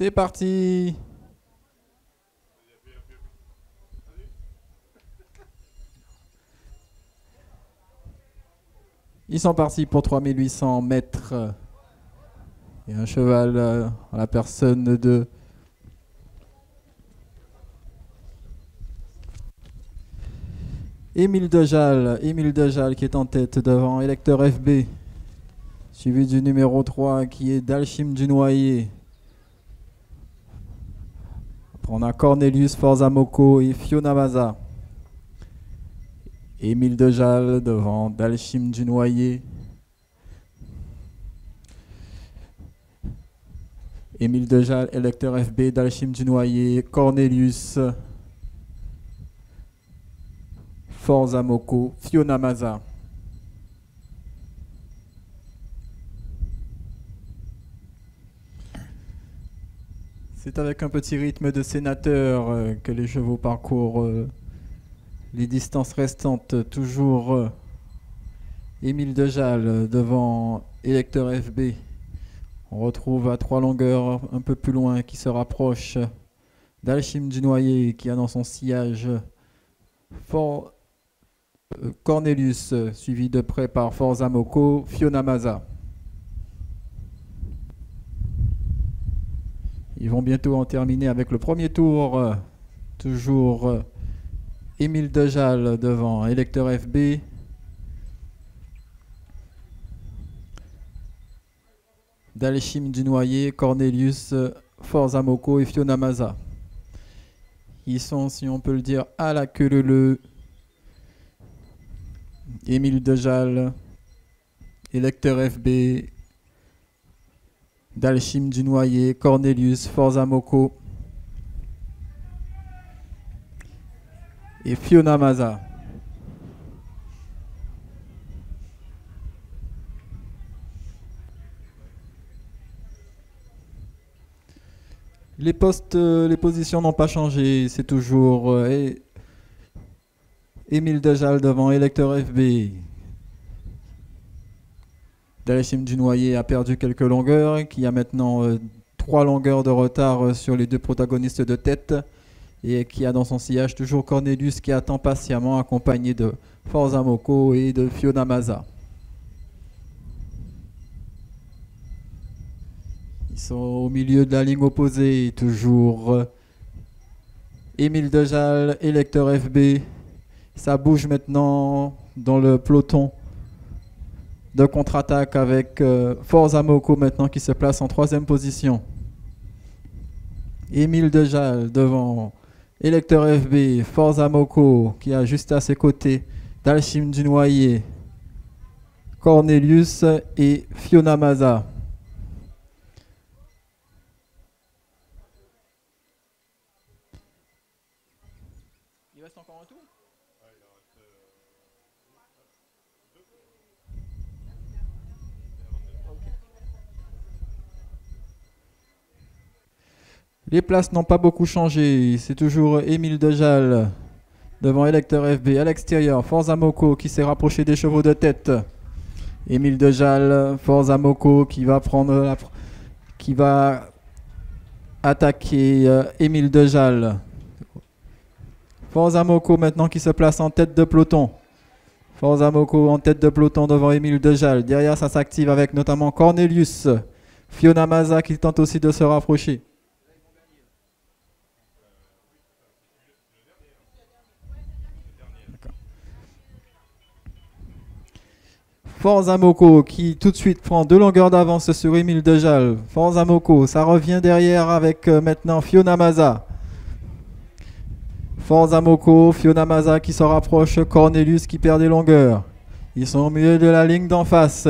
C'est parti. Ils sont partis pour 3800 mètres. Et un cheval à la personne de Émile Dejal qui est en tête devant Electeur FB, suivi du numéro 3 qui est Dalchim du Noyer. Après on a Cornelius, Forza Moko et Fiona Maza. Émile Dejal devant Dalchim du Noyer. Émile Dejal, Electeur FB, Dalchim du Noyer, Cornelius, Forza Moko, Fiona Maza. C'est avec un petit rythme de sénateur que les chevaux parcourent les distances restantes. Toujours Émile Dejal devant Electeur FB. On retrouve à 3 longueurs un peu plus loin qui se rapproche d'Alchim du Noyer qui a dans son sillage Cornelius, suivi de près par Forza Moko, Fiona Maza. Ils vont bientôt en terminer avec le premier tour. Toujours Émile Dejal devant Electeur FB. Dalchim du Noyer, Cornelius, Forza Moko et Fiona Maza. Ils sont, si on peut le dire, à la queue leu. Émile Dejal, Electeur FB, Dalchim du Noyer, Cornelius, Forza Moko et Fiona Maza. Les postes, les positions n'ont pas changé, c'est toujours Émile Dejal devant Electeur FB. Dalchim du Noyer a perdu quelques longueurs, qui a maintenant 3 longueurs de retard sur les deux protagonistes de tête et qui a dans son sillage toujours Cornelius qui attend patiemment accompagné de Forza Moko et de Fiona Maza. Ils sont au milieu de la ligne opposée, toujours Émile Dejal, Electeur FB. Ça bouge maintenant dans le peloton de contre-attaque avec Forza Moko maintenant qui se place en 3e position. Émile Dejal devant Electeur FB, Forza Moko qui a juste à ses côtés Dalchim du Noyer, Cornelius et Fiona Maza. Il reste encore un tour ? Les places n'ont pas beaucoup changé. C'est toujours Émile Dejal devant Electeur FB. À l'extérieur, Forza Moko qui s'est rapproché des chevaux de tête. Émile Dejal, Forza Moko qui va prendre qui va attaquer Émile Dejal. Forza Moko maintenant qui se place en tête de peloton. Forza Moko en tête de peloton devant Émile Dejal. Derrière, ça s'active avec notamment Cornelius. Fiona Maza qui tente aussi de se rapprocher. Forza Moko qui tout de suite prend 2 longueurs d'avance sur Émile Dejal. Forza Moko, ça revient derrière avec maintenant Fiona Maza. Forza Moko, Fiona Maza qui se rapproche, Cornelius qui perd des longueurs. Ils sont au milieu de la ligne d'en face.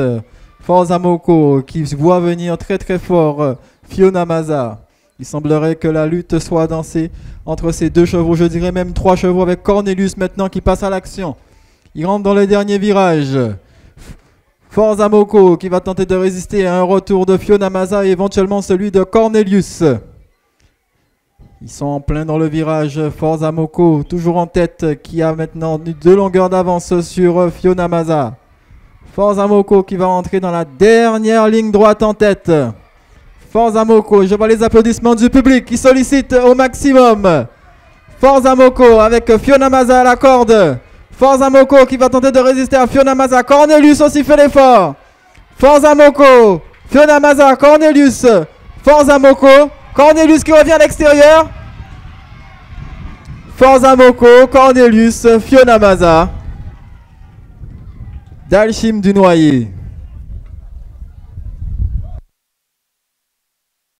Forza Moko qui voit venir très très fort Fiona Maza. Il semblerait que la lutte soit dansée entre ces 2 chevaux, je dirais même 3 chevaux avec Cornelius maintenant qui passe à l'action. Il rentre dans le dernier virage. Forza Moko qui va tenter de résister à un retour de Fiona Maza et éventuellement celui de Cornelius. Ils sont en plein dans le virage. Forza Moko toujours en tête qui a maintenant 2 longueurs d'avance sur Fiona Maza. Forza Moko qui va entrer dans la dernière ligne droite en tête. Forza Moko, je vois les applaudissements du public qui sollicite au maximum. Forza Moko avec Fiona Maza à la corde. Forza Moko qui va tenter de résister à Fiona Maza. Cornelius aussi fait l'effort. Forza Moko, Fiona Maza, Cornelius. Forza Moko, Cornelius qui revient à l'extérieur. Forza Moko, Cornelius, Fiona Maza. Dalchim du Noyer.